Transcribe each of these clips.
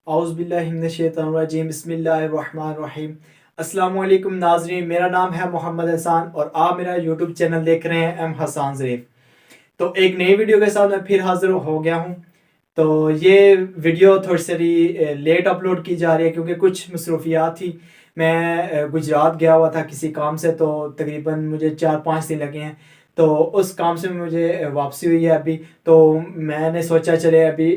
औज़ुबिल्लाहिमिनश्शैतानिर्रजीम बिस्मिल्लाहिर्रहमानिर्रहीम। अस्सलाम वालेकुम नाज़रीन, मेरा नाम है मोहम्मद हसन और आप मेरा यूट्यूब चैनल देख रहे हैं एम हसन ज़रीफ। तो एक नई वीडियो के साथ मैं फिर हाज़िर हो गया हूँ। तो ये वीडियो थोड़ी सी लेट अपलोड की जा रही है क्योंकि कुछ मसरूफियात थी। मैं गुजरात गया हुआ था किसी काम से, तो तकरीबन मुझे 4-5 दिन लगे हैं। तो उस काम से मुझे वापसी हुई है अभी। तो मैंने सोचा चले अभी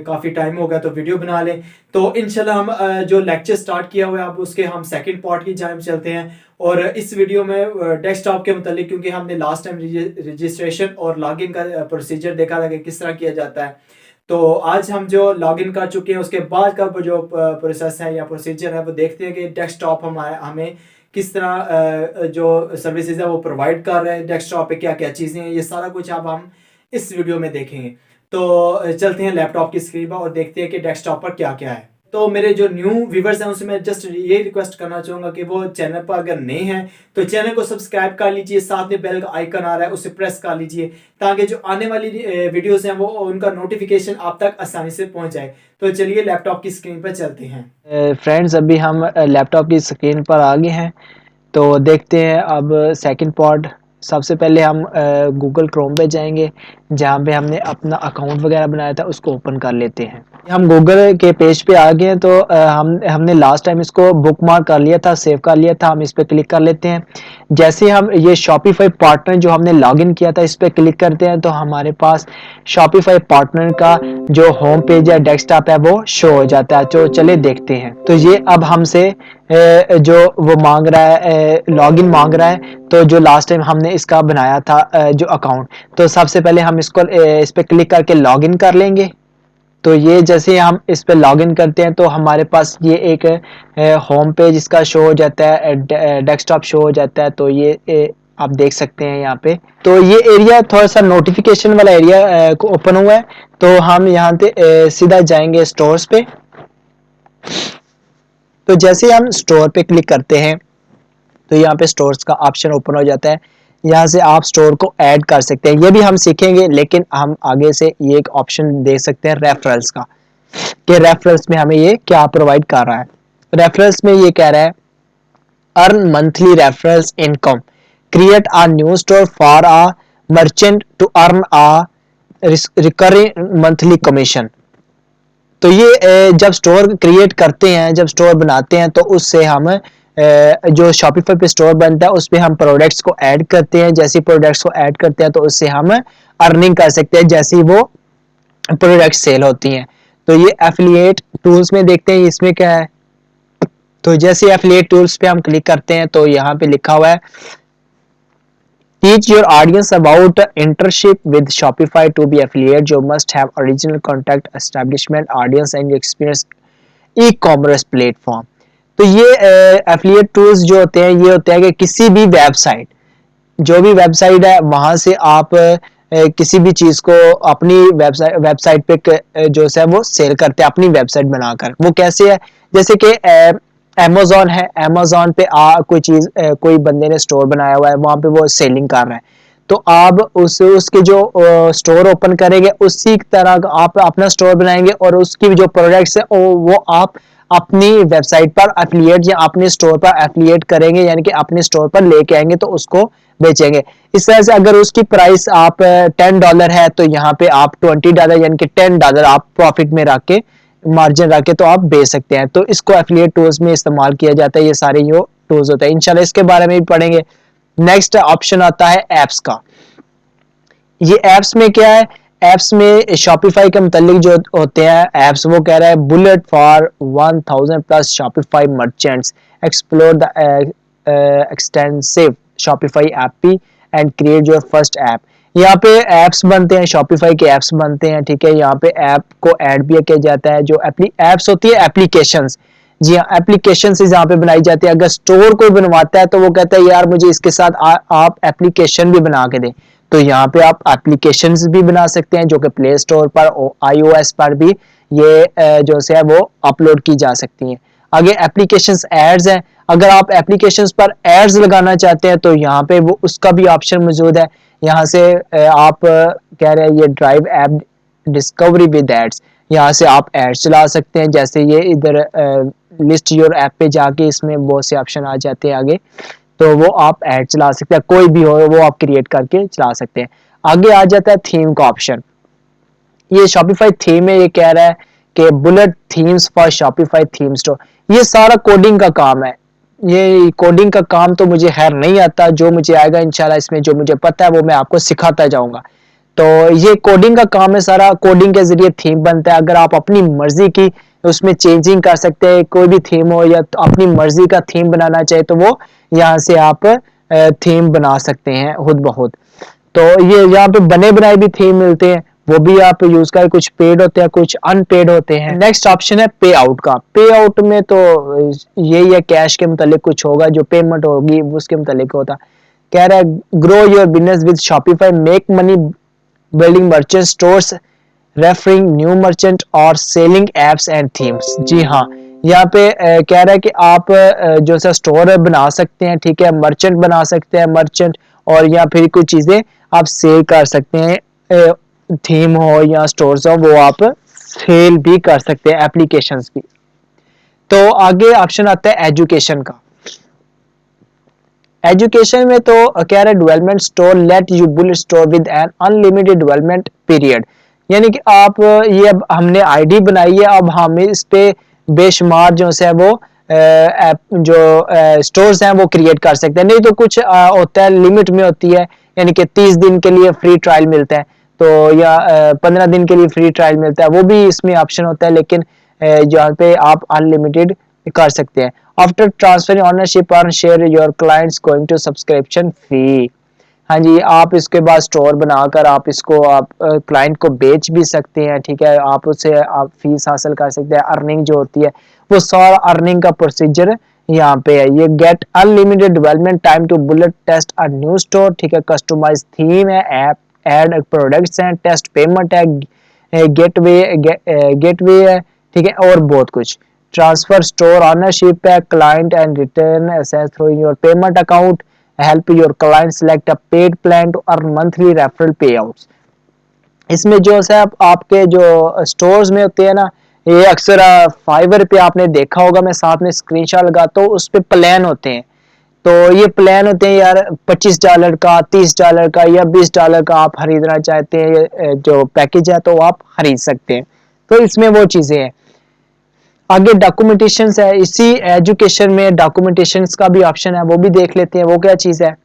काफ़ी टाइम हो गया तो वीडियो बना लें। तो इंशाल्लाह हम जो लेक्चर स्टार्ट किया हुआ है अब उसके हम सेकंड पार्ट की जानिब चलते हैं। और इस वीडियो में डेस्कटॉप के मतलब, क्योंकि हमने लास्ट टाइम रजिस्ट्रेशन और लॉगिन का प्रोसीजर देखा था कि किस तरह किया जाता है। तो आज हम जो लॉगिन कर चुके हैं उसके बाद का जो प्रोसेस है या प्रोसीजर है वो देखते हैं कि डेस्कटॉप हमें किस तरह जो सर्विसेज है वो प्रोवाइड कर रहे हैं। डेस्कटॉप पे क्या क्या चीज़ें हैं, ये सारा कुछ अब हम इस वीडियो में देखेंगे। तो चलते हैं लैपटॉप की स्क्रीन पर और देखते हैं कि डेस्कटॉप पर क्या क्या है। तो मेरे जो न्यू व्यूवर्स हैं उनसे मैं जस्ट ये रिक्वेस्ट करना चाहूँगा कि वो चैनल पर अगर नए हैं तो चैनल को सब्सक्राइब कर लीजिए, साथ में बेल का आइकन आ रहा है उसे प्रेस कर लीजिए ताकि जो आने वाली वीडियोस हैं वो उनका नोटिफिकेशन आप तक आसानी से पहुंच जाए। तो चलिए लैपटॉप की स्क्रीन पर चलते हैं। फ्रेंड्स, अभी हम लैपटॉप की स्क्रीन पर आ गए हैं। तो देखते हैं अब सेकंड पार्ट। सबसे पहले हम गूगल क्रोम पे जाएंगे जहाँ पे हमने अपना अकाउंट वगैरह बनाया था, उसको ओपन कर लेते हैं। हम गूगल के पेज पे आ गए हैं। तो हमने लास्ट टाइम इसको बुकमार्क कर लिया था, सेव कर लिया था। हम इस पे क्लिक कर लेते हैं। जैसे हम ये शॉपिफाई पार्टनर जो हमने लॉगिन किया था इस पे क्लिक करते हैं तो हमारे पास शॉपिफाई पार्टनर का जो होम पेज या डेस्कटॉप है वो शो हो जाता है। तो चले देखते हैं। तो ये अब हमसे जो वो मांग रहा है, लॉगिन मांग रहा है। तो जो लास्ट टाइम हमने इसका बनाया था जो अकाउंट, तो सबसे पहले हम इसको इस पे क्लिक करके लॉगिन कर लेंगे। तो ये जैसे हम इस पे लॉगिन करते हैं तो हमारे पास ये एक होम पेज इसका शो हो जाता है, डेस्कटॉप शो हो जाता है। तो ये आप देख सकते हैं यहाँ पे। तो ये एरिया थोड़ा सा नोटिफिकेशन वाला एरिया ओपन हुआ है। तो हम यहाँ पे सीधा जाएंगे स्टोर्स पे। तो जैसे हम स्टोर पे क्लिक करते हैं तो यहाँ पे स्टोर्स का ऑप्शन ओपन हो जाता है। यहाँ से आप स्टोर को ऐड कर सकते हैं, ये भी हम सीखेंगे। लेकिन हम आगे से ये एक ऑप्शन दे सकते हैं रेफरल्स का, कि रेफरल्स में हमें ये क्या प्रोवाइड कर रहा है। रेफरल्स में ये कह रहा है earn monthly referrals income, create a new store for a merchant to earn a recurring monthly commission. तो ये जब स्टोर क्रिएट करते हैं, जब स्टोर बनाते हैं, तो उससे हम जो शॉपिफाई पे स्टोर बनता है उस पर हम प्रोडक्ट्स को ऐड करते हैं। जैसे प्रोडक्ट्स को ऐड करते हैं तो उससे हम अर्निंग कर सकते हैं जैसे वो प्रोडक्ट सेल होती हैं। तो ये एफिलिएट टूल्स में देखते हैं इसमें क्या है। तो जैसे एफिलिएट टूल्स पे हम क्लिक करते हैं तो यहाँ पे लिखा हुआ है Teach your audience about internship with Shopify to be affiliate. You must have original contact establishment audience and experience ecommerce platform. तो ये एफिलिएट टूल्स जो होते हैं ये होते हैं कि किसी भी वेबसाइट, जो भी वेबसाइट है वहां से आप किसी भी चीज को अपनी वेबसाइट पे जो है वो सेल करते हैं अपनी वेबसाइट बनाकर। वो कैसे है, जैसे कि अमेजोन है, अमेजोन पे कोई चीज कोई बंदे ने स्टोर बनाया हुआ है, वहां पे वो सेलिंग कर रहा है। तो आप उसके जो स्टोर ओपन करेंगे उसी तरह आप अपना स्टोर बनाएंगे और उसकी जो प्रोडक्ट्स है वो आप अपनी वेबसाइट पर एफिलिएट या अपने स्टोर पर एफिलिएट करेंगे, यानी कि अपने स्टोर पर लेके आएंगे तो उसको बेचेंगे। इस तरह से अगर उसकी प्राइस आप $10 है तो यहाँ पे आप $20 यानी कि $10 आप प्रॉफिट में रख के, मार्जिन रख के तो आप बेच सकते हैं। तो इसको एफिलिएट टूल्स में इस्तेमाल किया जाता है। ये सारे यो टूल्स होते हैं, इंशाल्लाह इसके बारे में भी पढ़ेंगे। नेक्स्ट ऑप्शन आता है एप्स का। ये एप्स में क्या है, एप्स में शॉपिफाई के मुतालिक जो होते हैं एप्स, वो कह रहा है bullet for 1000 plus Shopify merchants, explore the extensive Shopify AP and create your first app. यहाँ पे एप्स बनते हैं, शॉपिफाई के एप्स बनते हैं, ठीक है। यहाँ पे ऐप को ऐड भी किया जाता है। जो एप्स होती है एप्लीकेशंस, जी हाँ, एप्लीकेशन से यहाँ पे बनाई जाती है। अगर स्टोर कोई बनवाता है तो वो कहता है यार मुझे इसके साथ आप एप्लीकेशन भी बना के दें। तो यहाँ पे आप एप्लीकेशंस भी बना सकते हैं जो कि प्ले स्टोर पर और iOS पर भी ये जो है वो अपलोड की जा सकती हैं। आगे एप्लीकेशंस एड्स हैं। अगर आप एप्लीकेशंस पर एड्स लगाना चाहते हैं तो यहाँ पे वो उसका भी ऑप्शन मौजूद है। यहाँ से आप कह रहे हैं ये drive app discovery with ads, यहाँ से आप ऐड चला सकते हैं। जैसे ये इधर लिस्ट योर ऐप पे जाके इसमें बहुत से ऑप्शन आ जाते हैं आगे, तो वो आप ऐड चला सकते हैं, कोई भी हो वो आप क्रिएट करके चला सकते हैं। आगे आ जाता है थीम का ऑप्शन। ये शॉपिफाई थीम है, ये कह रहा है कि bullet themes for Shopify theme store. ये सारा कोडिंग का काम है। ये कोडिंग का काम तो मुझे खैर नहीं आता, जो मुझे आएगा इंशाल्लाह इसमें जो मुझे पता है वो मैं आपको सिखाता जाऊंगा। तो ये कोडिंग का काम है, सारा कोडिंग के जरिए थीम बनता है। अगर आप अपनी मर्जी की उसमें चेंजिंग कर सकते हैं, कोई भी थीम हो या तो अपनी मर्जी का थीम बनाना चाहे तो वो यहाँ से आप थीम बना सकते हैं खुद ब खुद। तो ये यहाँ पे बने बनाए भी थीम मिलते हैं, वो भी आप यूज करें। कुछ पेड होते हैं, कुछ अनपेड होते हैं। नेक्स्ट ऑप्शन है पे आउट का। पे आउट में तो यही है, कैश के मुतालिक कुछ होगा, जो पेमेंट होगी उसके मुतालिक होता। कह रहा है grow your business with Shopify, make money building merchant stores, referring new merchant और सेलिंग एप्स एंड थीम्स। जी हाँ, यहाँ पे कह रहा है कि आप जो सा स्टोर बना सकते हैं, ठीक है, मर्चेंट बना सकते हैं, मर्चेंट, और या फिर कुछ चीजें आप सेल कर सकते हैं, थीम हो या स्टोर्स हो वो आप सेल भी कर सकते हैं, एप्लीकेशंस भी। तो आगे ऑप्शन आता है एजुकेशन का। एजुकेशन में तो कह रहा है development store let you built store with an unlimited development period. यानी कि आप ये अब हमने आईडी बनाई है, अब हम इस पे बेशुमार जो है वो जो स्टोर्स हैं वो क्रिएट कर सकते हैं। नहीं तो कुछ होता है लिमिट में होती है, यानी कि 30 दिन के लिए फ्री ट्रायल मिलता है, तो या 15 दिन के लिए फ्री ट्रायल मिलता है, वो भी इसमें ऑप्शन होता है। लेकिन जहाँ पे आप अनलिमिटेड कर सकते हैं। आफ्टर ट्रांसफर ओनरशिप और share your clients going to subscription fee. हाँ जी, आप इसके बाद स्टोर बनाकर आप इसको आप क्लाइंट को बेच भी सकते हैं, ठीक है, आप उससे आप फीस हासिल कर सकते हैं। अर्निंग जो होती है वो सारा अर्निंग का प्रोसीजर यहाँ पे है। ये get unlimited development time to bullet test a new store, ठीक है, कस्टमाइज थीम है, ऐप ऐड प्रोडक्ट्स हैं, टेस्ट पेमेंट है, गेटवे है, ठीक है, और बहुत कुछ। ट्रांसफर स्टोर ओनरशिप है, client and return access through your payment account, help your client select a paid plan to earn monthly referral payouts. इसमें जो है आपके जो स्टोर्स में होते हैं ना, ये अक्सर फाइवर पे आपने देखा होगा, मैं साथ में स्क्रीनशॉट लगाता हूँ, उस पे प्लान होते हैं। तो ये प्लान होते हैं यार $25 का, $30 का या $20 का आप खरीदना चाहते हैं जो पैकेज है तो आप खरीद सकते हैं। तो इसमें वो चीजें हैं। आगे डॉक्यूमेंटेशन है, इसी एजुकेशन में डॉक्यूमेंटेशन का भी ऑप्शन है, वो भी देख लेते हैं वो क्या चीज है।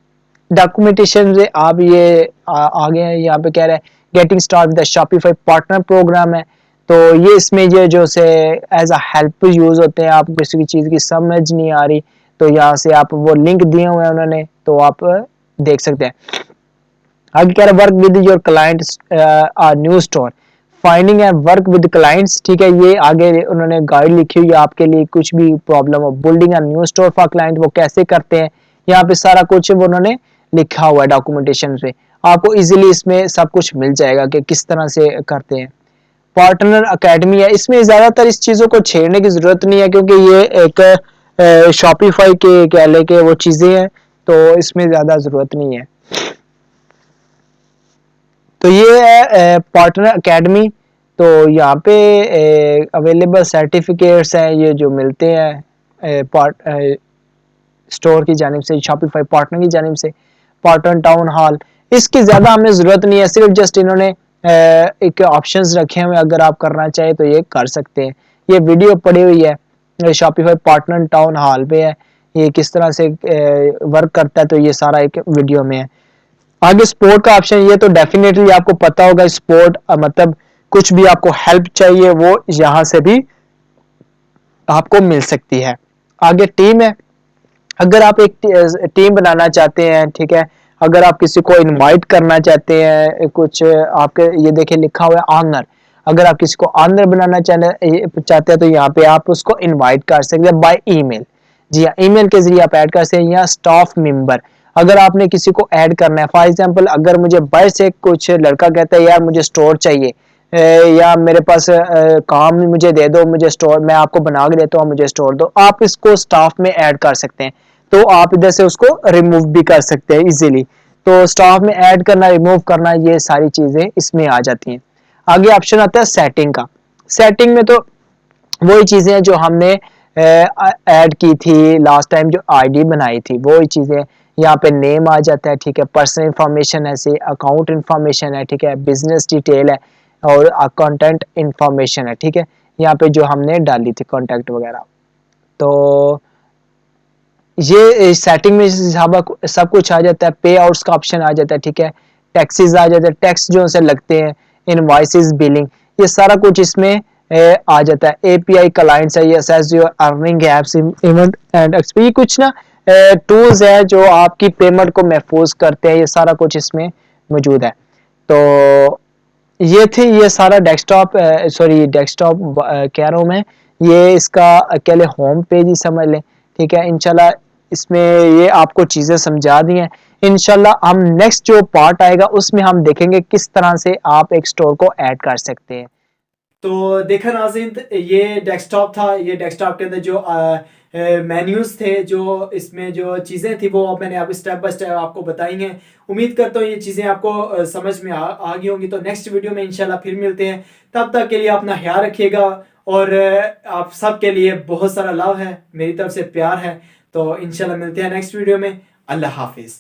डॉक्यूमेंटेशन से आप ये आगे यहाँ पे कह रहे हैं getting start with Shopify partner program है। तो ये इसमें ये जो से एज अ हेल्प यूज होते हैं, आप किसी की चीज की समझ नहीं आ रही तो यहाँ से आप वो लिंक दिए हुए हैं उन्होंने, तो आप देख सकते हैं। आगे कह रहे work with your client new store, finding and work with clients, ठीक है, ये आगे उन्होंने गाइड लिखी हुई है आपके लिए, कुछ भी प्रॉब्लम हो, building a new store for client वो कैसे करते हैं, यहाँ पे सारा कुछ वो उन्होंने लिखा हुआ है डॉक्यूमेंटेशन पे, आपको इजीली इसमें सब कुछ मिल जाएगा कि किस तरह से करते हैं। पार्टनर अकेडमी है, इसमें ज्यादातर इस चीजों को छेड़ने की जरूरत नहीं है, क्योंकि ये एक शॉपिफाई के क्या लेके वो चीजें हैं, तो इसमें ज्यादा जरूरत नहीं है। तो ये है पार्टनर एकेडमी। तो यहाँ पे अवेलेबल सर्टिफिकेट्स हैं ये जो मिलते हैं स्टोर की जानिब से, शॉपिफाई पार्टनर की जानिब से। पार्टनर टाउन हॉल, इसकी ज्यादा हमें जरूरत नहीं है, सिर्फ जस्ट इन्होंने एक ऑप्शंस रखे हुए, अगर आप करना चाहे तो ये कर सकते हैं। ये वीडियो पड़ी हुई है शॉपिफाई पार्टनर टाउन हॉल पे है, ये किस तरह से वर्क करता है, तो ये सारा एक वीडियो में है। आगे स्पोर्ट का ऑप्शन, ये तो डेफिनेटली आपको पता होगा, स्पोर्ट मतलब कुछ भी आपको हेल्प चाहिए वो यहाँ से भी आपको मिल सकती है। आगे टीम है, अगर आप एक टीम बनाना चाहते हैं, ठीक है, अगर आप किसी को इनवाइट करना चाहते हैं, कुछ आपके ये देखिए लिखा हुआ है ऑनर, अगर आप किसी को ऑनर बनाना चाहते हैं तो यहाँ पे आप उसको इनवाइट कर सकते हैं बाय ईमेल। जी हाँ, ईमेल के जरिए आप ऐड कर सकते हैं, या स्टाफ मेंबर अगर आपने किसी को ऐड करना है। फॉर एग्जांपल अगर मुझे बाहर से कुछ लड़का कहता है यार मुझे स्टोर चाहिए, या मेरे पास काम मुझे दे दो, मुझे स्टोर मैं आपको बना के देता हूँ, मुझे स्टोर दो, आप इसको स्टाफ में ऐड कर सकते हैं। तो आप इधर से उसको रिमूव भी कर सकते हैं इजीली। तो स्टाफ में ऐड करना, रिमूव करना, ये सारी चीजें इसमें आ जाती हैं। आगे ऑप्शन आता है सेटिंग का। सेटिंग में तो वही चीज़ें हैं जो हमने ऐड की थी लास्ट टाइम, जो आईडी बनाई थी वही चीज़ें। यहाँ पे नेम आ जाता है, ठीक है, पर्सनल इंफॉर्मेशन है, से अकाउंट इंफॉर्मेशन है, ठीक है, बिजनेस डिटेल है और कंटेंट इंफॉर्मेशन है, ठीक है, यहाँ पे जो हमने डाली थी कॉन्टैक्ट वगैरह। तो ये सेटिंग में सब कुछ आ जाता है, पे आउट्स का ऑप्शन आ जाता है, ठीक है, टैक्सेस आ जाता है, टैक्स जो से लगते हैं, इनवॉइसेस, बिलिंग, ये सारा कुछ इसमें आ जाता है। एपीआई क्लाइंट्स है, ये assess your earning apps event and XP, ये कुछ ना टूल्स है जो आपकी पेमेंट को महफूज करते हैं, ये सारा कुछ इसमें मौजूद है। तो ये थी, ये सारा डेस्कटॉप, सॉरी डेस्कटॉप कह रहा हूँ मैं, ये इसका अकेले होम पेज ही समझ लें, ठीक है। इंशाल्लाह इसमें ये आपको चीज़ें समझा दी हैं। इंशाल्लाह हम नेक्स्ट जो पार्ट आएगा उसमें हम देखेंगे किस तरह से आप एक स्टोर को ऐड कर सकते हैं। तो देखा नाज़रीन, ये डेस्कटॉप था। ये डेस्कटॉप के अंदर जो मेन्यूज़ थे, जो इसमें जो चीज़ें थी, वो मैंने आपको स्टेप बाय स्टेप आपको बताई हैं। उम्मीद करता हूँ ये चीज़ें आपको समझ में आ गई होंगी। तो नेक्स्ट वीडियो में इंशाल्लाह फिर मिलते हैं। तब तक के लिए अपना ख्याल रखिएगा और आप सब के लिए बहुत सारा लव है, मेरी तरफ से प्यार है। तो इंशाल्लाह मिलते हैं नेक्स्ट वीडियो में। अल्लाह हाफिज़।